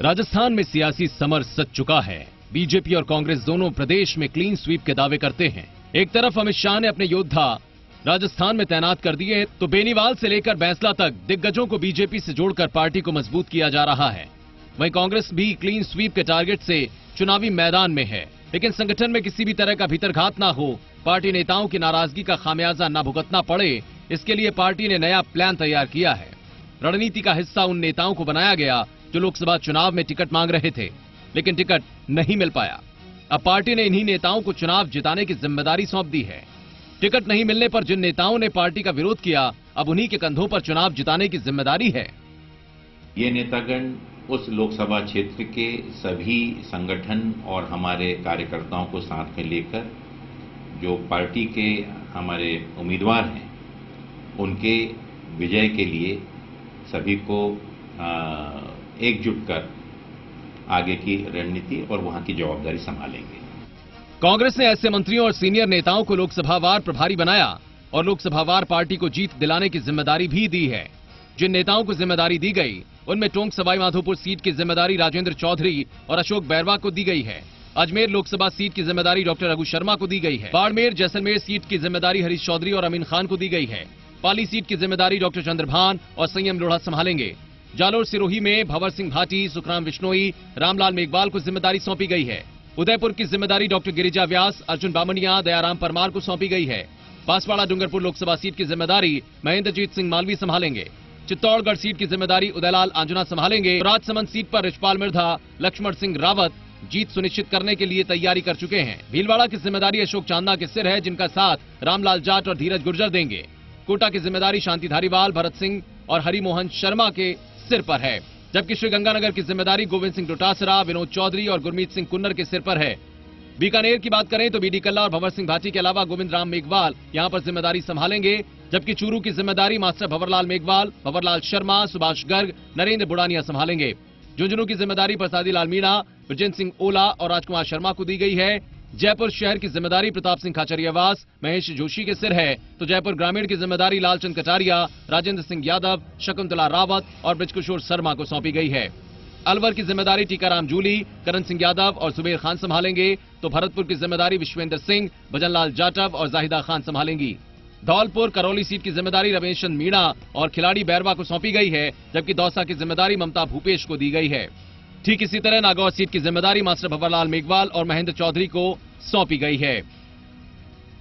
राजस्थान में सियासी समर सज चुका है। बीजेपी और कांग्रेस दोनों प्रदेश में क्लीन स्वीप के दावे करते हैं। एक तरफ अमित शाह ने अपने योद्धा राजस्थान में तैनात कर दिए, तो बेनीवाल से लेकर बैंसला तक दिग्गजों को बीजेपी से जोड़कर पार्टी को मजबूत किया जा रहा है। वहीं कांग्रेस भी क्लीन स्वीप के टारगेट से चुनावी मैदान में है, लेकिन संगठन में किसी भी तरह का भीतरघात ना हो, पार्टी नेताओं की नाराजगी का खामियाजा न भुगतना पड़े, इसके लिए पार्टी ने नया प्लान तैयार किया है। रणनीति का हिस्सा उन नेताओं को बनाया गया जो लोकसभा चुनाव में टिकट मांग रहे थे, लेकिन टिकट नहीं मिल पाया। अब पार्टी ने इन्हीं नेताओं को चुनाव जिताने की जिम्मेदारी सौंप दी है। टिकट नहीं मिलने पर जिन नेताओं ने पार्टी का विरोध किया, अब उन्हीं के कंधों पर चुनाव जिताने की जिम्मेदारी है। ये नेतागण उस लोकसभा क्षेत्र के सभी संगठन और हमारे कार्यकर्ताओं को साथ में लेकर जो पार्टी के हमारे उम्मीदवार हैं, उनके विजय के लिए सभी को एकजुट कर आगे की रणनीति और वहां की जवाबदारी संभालेंगे। कांग्रेस ने ऐसे मंत्रियों और सीनियर नेताओं को लोकसभावार प्रभारी बनाया और लोकसभावार पार्टी को जीत दिलाने की जिम्मेदारी भी दी है। जिन नेताओं को जिम्मेदारी दी गई, उनमें टोंक सवाई माधोपुर सीट की जिम्मेदारी राजेंद्र चौधरी और अशोक बैरवा को दी गई है। अजमेर लोकसभा सीट की जिम्मेदारी डॉक्टर रघु शर्मा को दी गई है। बाड़मेर जैसलमेर सीट की जिम्मेदारी हरीश चौधरी और अमीन खान को दी गई है। पाली सीट की जिम्मेदारी डॉक्टर चंद्रभान और संयम लोढ़ा संभालेंगे। जालोर सिरोही में भंवर सिंह भाटी, सुखराम बिश्नोई, रामलाल मेघवाल को जिम्मेदारी सौंपी गई है। उदयपुर की जिम्मेदारी डॉक्टर गिरिजा व्यास, अर्जुन बामनिया, दयाराम परमार को सौंपी गई है। बांसवाड़ा डूंगरपुर लोकसभा सीट की जिम्मेदारी महेंद्रजीत सिंह मालवी संभालेंगे। चित्तौड़गढ़ सीट की जिम्मेदारी उदयलाल आंजना संभालेंगे। राजसमंद सीट पर रिचपाल मिर्धा, लक्ष्मण सिंह रावत जीत सुनिश्चित करने के लिए तैयारी कर चुके हैं। भीलवाड़ा की जिम्मेदारी अशोक चांदना के सिर है, जिनका साथ रामलाल जाट और धीरज गुर्जर देंगे। कोटा की जिम्मेदारी शांति धारीवाल, भरत सिंह और हरिमोहन शर्मा के सिर पर है, जबकि श्रीगंगानगर की जिम्मेदारी गोविंद सिंह डोटासरा, विनोद चौधरी और गुरमीत सिंह कुन्नर के सिर पर है। बीकानेर की बात करें तो बीडी कल्ला और भंवर सिंह भाटी के अलावा गोविंद राम मेघवाल यहां पर जिम्मेदारी संभालेंगे, जबकि चूरू की जिम्मेदारी मास्टर भंवरलाल मेघवाल, भंवरलाल शर्मा, सुभाष गर्ग, नरेंद्र बुड़ानिया संभालेंगे। झुंझुनू की जिम्मेदारी प्रसादी लाल मीणा, विजेंद्र सिंह ओला और राजकुमार शर्मा को दी गई है। जयपुर शहर की जिम्मेदारी प्रताप सिंह खाचरियावास, महेश जोशी के सिर है, तो जयपुर ग्रामीण की जिम्मेदारी लालचंद कटारिया, राजेंद्र सिंह यादव, शकुंतला रावत और बृजकिशोर शर्मा को सौंपी गई है। अलवर की जिम्मेदारी टीकाराम जूली, करण सिंह यादव और जुबेर खान संभालेंगे, तो भरतपुर की जिम्मेदारी विश्वेंद्र सिंह, भजनलाल जाटव और जाहिदा खान संभालेंगी। धौलपुर करौली सीट की जिम्मेदारी रमेश चंद मीणा और खिलाड़ी बैरवा को सौंपी गई है, जबकि दौसा की जिम्मेदारी ममता भूपेश को दी गई है। ठीक इसी तरह नागौर सीट की जिम्मेदारी मास्टर भंवरलाल मेघवाल और महेंद्र चौधरी को सौंपी गई है।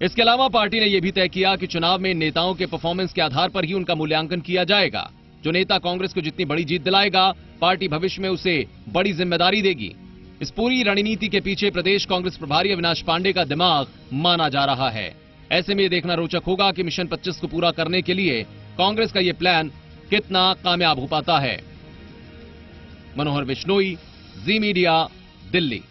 इसके अलावा पार्टी ने यह भी तय किया कि चुनाव में नेताओं के परफॉर्मेंस के आधार पर ही उनका मूल्यांकन किया जाएगा। जो नेता कांग्रेस को जितनी बड़ी जीत दिलाएगा, पार्टी भविष्य में उसे बड़ी जिम्मेदारी देगी। इस पूरी रणनीति के पीछे प्रदेश कांग्रेस प्रभारी अविनाश पांडे का दिमाग माना जा रहा है। ऐसे में यह देखना रोचक होगा कि मिशन 25 को पूरा करने के लिए कांग्रेस का यह प्लान कितना कामयाब हो पाता है। मनोहर बिश्नोई, जी मीडिया, दिल्ली।